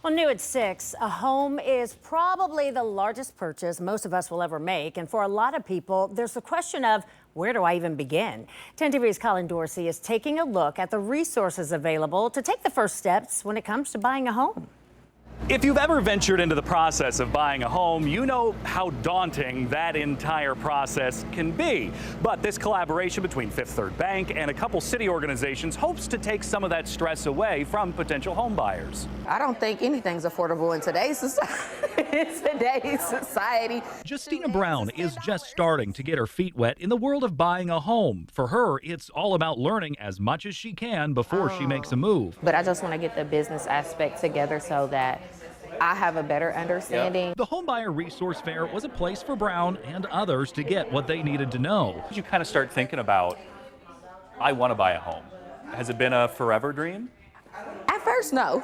Well, new at 6, a home is probably the largest purchase most of us will ever make. And for a lot of people, there's the question of where do I even begin? 10 TV's Colin Dorsey is taking a look at the resources available to take the first steps when it comes to buying a home. If you've ever ventured into the process of buying a home, you know how daunting that entire process can be. But this collaboration between Fifth Third Bank and a couple city organizations hopes to take some of that stress away from potential home buyers. I don't think anything's affordable in today's society. Justina Brown is just starting to get her feet wet in the world of buying a home. For her, it's all about learning as much as she can before she makes a move. But I just want to get the business aspect together so that I have a better understanding. The Homebuyer Resource Fair was a place for Brown and others to get what they needed to know. You kind of start thinking about, I want to buy a home. Has it been a forever dream? At first, no.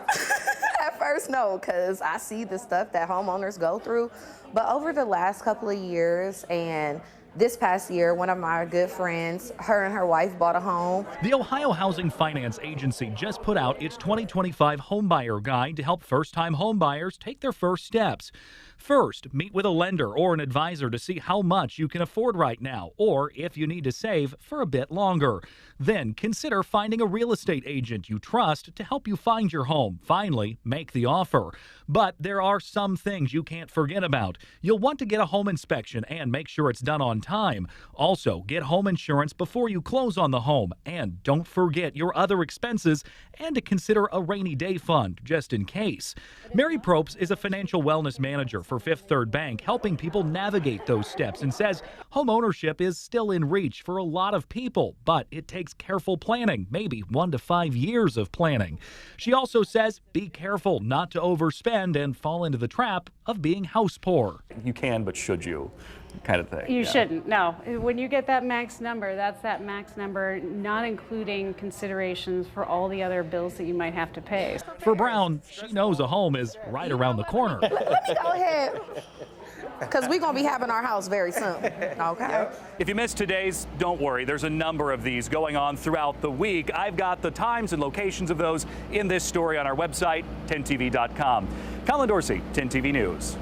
At first, no, because I see the stuff that homeowners go through. But over the last couple of years and this past year, one of my good friends, her and her wife bought a home. The Ohio Housing Finance Agency just put out its 2025 Homebuyer Guide to help first-time homebuyers take their first steps. First, meet with a lender or an advisor to see how much you can afford right now, or if you need to save for a bit longer. Then consider finding a real estate agent you trust to help you find your home. Finally, make the offer. But there are some things you can't forget about. You'll want to get a home inspection and make sure it's done on time. Also, get home insurance before you close on the home. And don't forget your other expenses and to consider a rainy day fund just in case. Mary Probst is a financial wellness manager for Fifth Third Bank, helping people navigate those steps, and says home ownership is still in reach for a lot of people, but it takes careful planning, maybe 1 to 5 years of planning. She also says be careful not to overspend and fall into the trap of being house poor. You can, but should you? Kind of thing. You shouldn't, no. When you get that max number, that's that max number, not including considerations for all the other bills that you might have to pay. For Brown, she knows a home is right around the corner. Let me go ahead, because we're going to be having our house very soon, okay? If you missed today's, don't worry. There's a number of these going on throughout the week. I've got the times and locations of those in this story on our website, 10tv.com. Colin Dorsey, 10TV News.